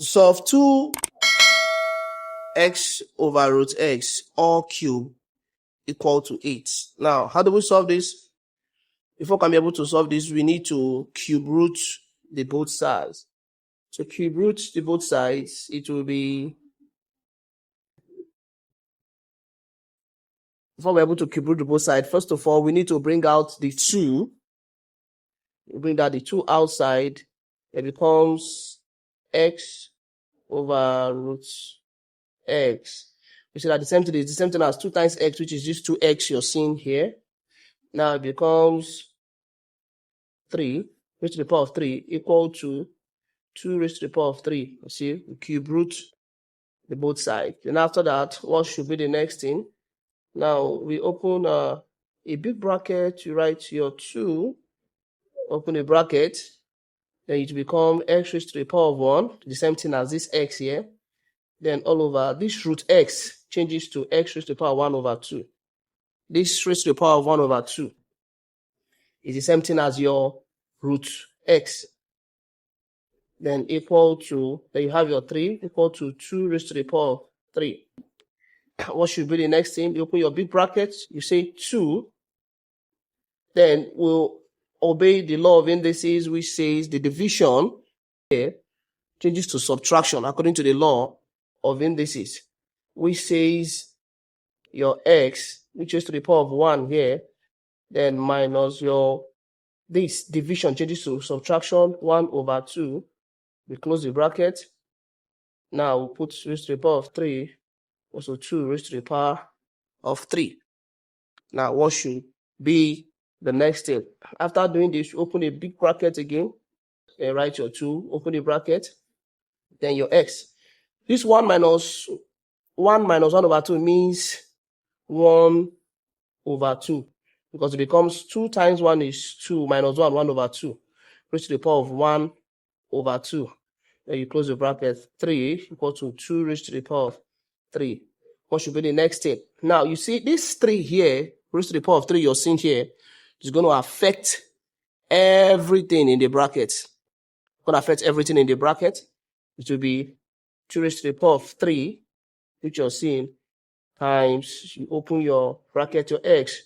Solve 2x over root x all cube equal to 8. Now, how do we solve this? Before we can be able to solve this, we need to cube root the both sides. So cube root the both sides, it will be, before we're able to cube root the both sides, first of all, we need to bring out the 2. We bring out the 2 outside. It becomes x over root x. We see that the same thing is the same thing as 2 times x, which is this 2x you're seeing here. Now it becomes 3 raised to the power of 3 equal to 2 raised to the power of 3. You see, we cube root the both sides. Then after that, what should be the next thing? Now we open a big bracket, you write your 2, open a bracket, then it will become x raised to the power of 1, the same thing as this x here. Then all over, this root x changes to x raised to the power of 1 over 2. This raised to the power of 1 over 2 is the same thing as your root x. Then equal to, then you have your 3 equal to 2 raised to the power of 3. What should be the next thing? You open your big bracket, you say 2, then we'll obey the law of indices, which says the division here changes to subtraction according to the law of indices, which says your x, which is to the power of 1 here, then minus your, this division changes to subtraction 1 over 2. We close the bracket. Now we put raised to the power of 3, also 2 raised to the power of 3. Now what should be the next step? After doing this, you open a big bracket again, and write your 2, open the bracket, then your x. This 1 minus 1 over 2 means 1 over 2, because it becomes 2 times 1 is 2 minus 1, 1 over 2, raised to the power of 1 over 2. Then you close the bracket, 3 equal to 2 raised to the power of 3. What should be the next step? Now, you see this 3 here, raised to the power of 3 you're seeing here, is going to affect everything in the bracket. Going to affect everything in the bracket. It will be 2 raised to the power of 3, which you're seeing, times, you open your bracket, your x,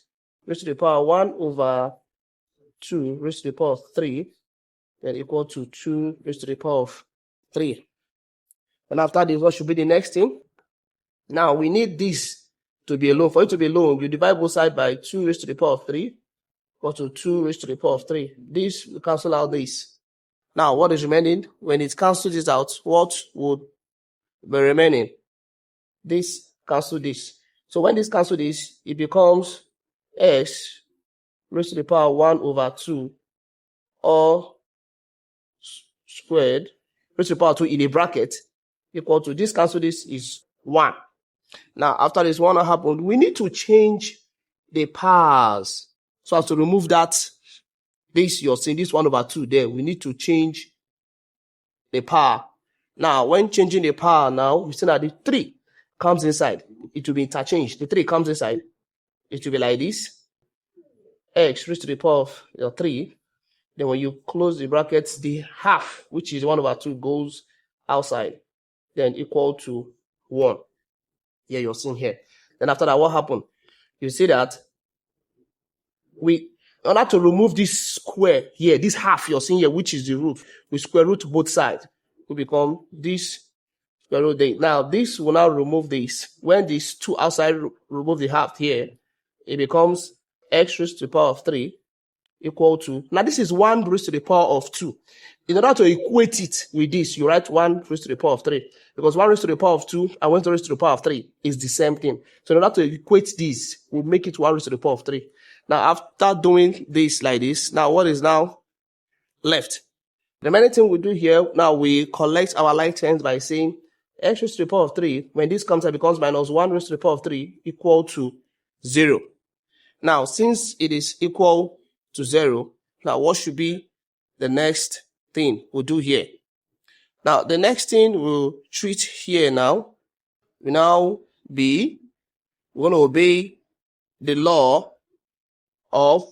raised to the power of 1 over 2 raised to the power of 3, then equal to 2 raised to the power of 3. And after this, what should be the next thing? Now, we need this to be alone. For it to be alone, you divide both sides by 2 raised to the power of 3, equal to 2 raised to the power of 3. This will cancel out this. Now, what is remaining? When it cancels this out, what would be remaining? This cancel this. So when this cancels this, it becomes x raised to the power of 1 over 2 all squared raised to the power of 2 in a bracket equal to, this cancel this is 1. Now, after this 1 happened, we need to change the powers. So as to remove that, this you're seeing, this 1 over 2 there, we need to change the power. Now, when changing the power now, we see that the 3 comes inside. It will be interchanged. The 3 comes inside. It will be like this. X raised to the power of 3. Then when you close the brackets, the half, which is 1 over 2, goes outside. Then equal to 1. Here you're seeing here. Then after that, what happened? You see that in order to remove this square here, this half you're seeing here, which is the root, we square root both sides. We become this square root there. Now, this will now remove this. When these 2 outside remove the half here, it becomes x raised to the power of 3 equal to, now this is 1 raised to the power of 2. In order to equate it with this, you write 1 raised to the power of 3. Because 1 raised to the power of 2 and 1 raised to the power of 3 is the same thing. So in order to equate this, we'll make it 1 raised to the power of 3. Now, after doing this like this, now what is now left? The main thing we do here, now we collect our like terms by saying x raised to the power of 3, when this comes out, it becomes minus 1 raised to the power of 3 equal to 0. Now, since it is equal to 0, now what should be the next thing we'll do here? Now, the next thing we'll treat here now will now be, we're going to obey the law of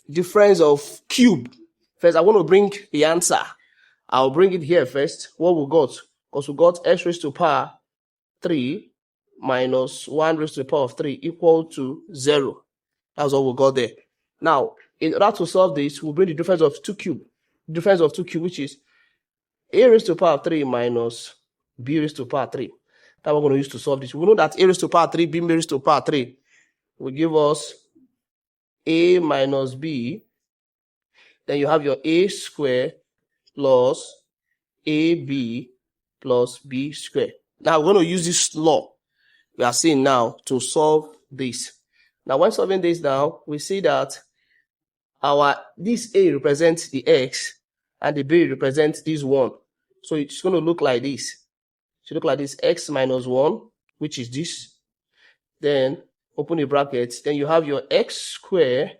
difference of cube. First, I want to bring the answer I'll bring it here first. What we got? Because we got x raised to power 3 minus 1 raised to the power of 3 equal to 0. That's what we got there. Now, in order to solve this, we'll bring the difference of 2 cube. Difference of 2 cube, which is a raised to the power of 3 minus b raised to the power of 3. That we're going to use to solve this. We know that a raised to the power of 3, b raised to the power of 3 will give us a minus b. Then you have your a squared plus ab plus b squared. Now we're going to use this law we are seeing now to solve this. Now when solving this now, we see that this a represents the x and the b represents this 1. So it's going to look like this. It should look like this, x minus 1, which is this. Then open the brackets. Then you have your x squared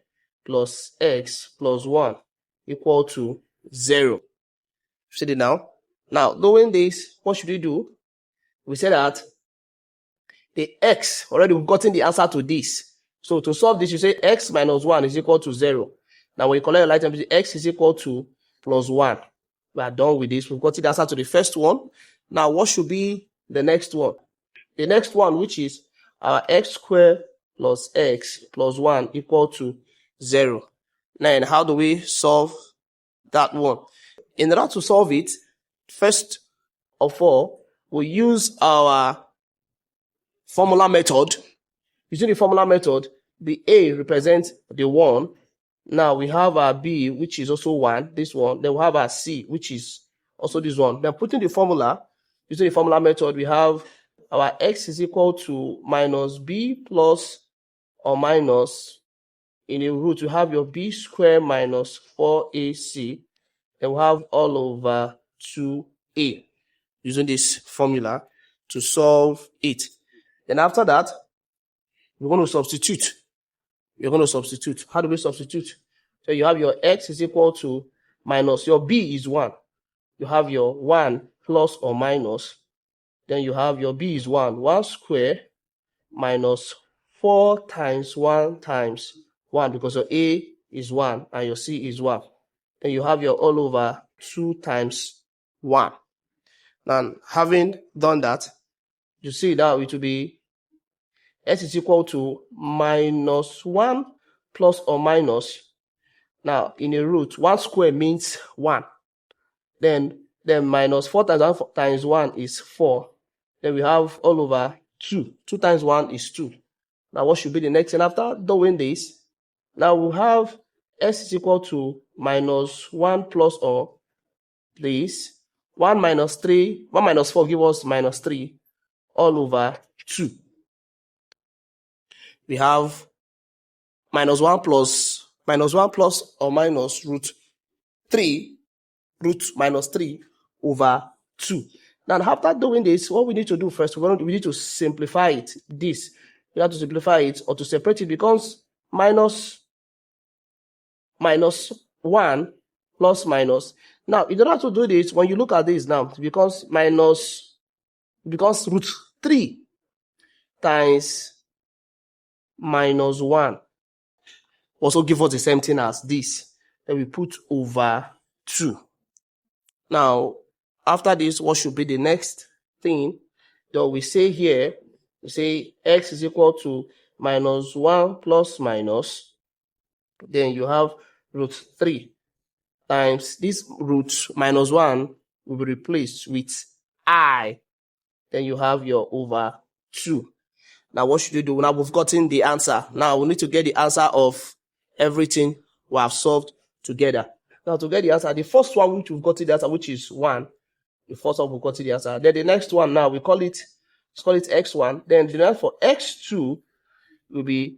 plus x plus 1 equal to 0. See it now? Now, knowing this, what should we do? We say that the x, already we've gotten the answer to this. So to solve this, you say x minus 1 is equal to 0. Now when you collect your light temperature, x is equal to plus 1. We are done with this. We've got the answer to the first one. Now what should be the next one? The next one, which is our x squared plus x plus 1 equal to 0. Now, how do we solve that one? In order to solve it, first of all, we use our formula method. Using the formula method, the a represents the 1. Now we have our b, which is also 1, this one. Then we have our c, which is also this one. Then putting the formula, using the formula method, we have our x is equal to minus b plus or minus, in a root, you have your b squared minus 4ac. Then we have all over 2a, using this formula to solve it. Then after that, we're going to substitute. You're going to substitute. How do we substitute? So you have your x is equal to minus, your b is 1. You have your 1 plus or minus. Then you have your b is 1. 1 squared minus 4 times 1 times 1, because your a is 1 and your c is 1. Then you have your all over 2 times 1. Now, having done that, you see that it will be x is equal to minus 1 plus or minus. Now, in a root, 1 square means 1. Then minus 4 times 1 times 1 is 4. Then we have all over 2. 2 times 1 is 2. Now, what should be the next thing after doing this? Now, we have x is equal to minus 1 plus or this. 1 minus 3, 1 minus 4 give us minus 3 all over 2. We have minus 1 plus or minus root minus 3 over 2. Now, after doing this, what we need to do first, we need to simplify it. This, we have to simplify it or to separate it, becomes minus 1 plus minus. Now, in order to do this, when you look at this now, it becomes root 3 times minus 1. Also give us the same thing as this. Then we put over 2. Now, after this, what should be the next thing? That we say here, we say x is equal to minus 1 plus minus. Then you have root 3 times this root minus 1 will be replaced with I. Then you have your over 2. Now, what should you do? Now, we've gotten the answer. Now, we need to get the answer of everything we have solved together. Now, to get the answer, the first one which we've gotten the answer, which is 1. The first one we've gotten the answer. Then the next one now, let's call it x1. Then the next for x2 will be,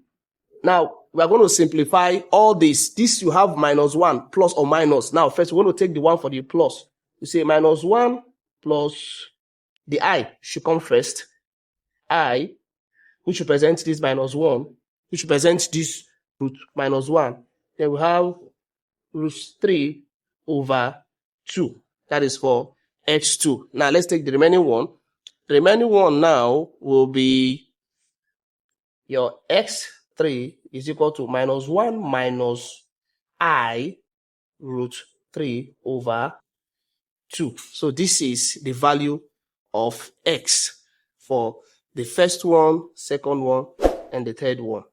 now, we are going to simplify all this. This you have minus 1 plus or minus. Now, first, we're going to take the 1 for the plus. You say minus 1 plus the I should come first. I, which represents this minus 1, which represents this root minus 1. Then we have root 3 over 2. That is for x2. Now, let's take the remaining one. The remaining one now will be your x3 is equal to minus 1 minus I root 3 over 2. So this is the value of x for the first one, second one, and the third one.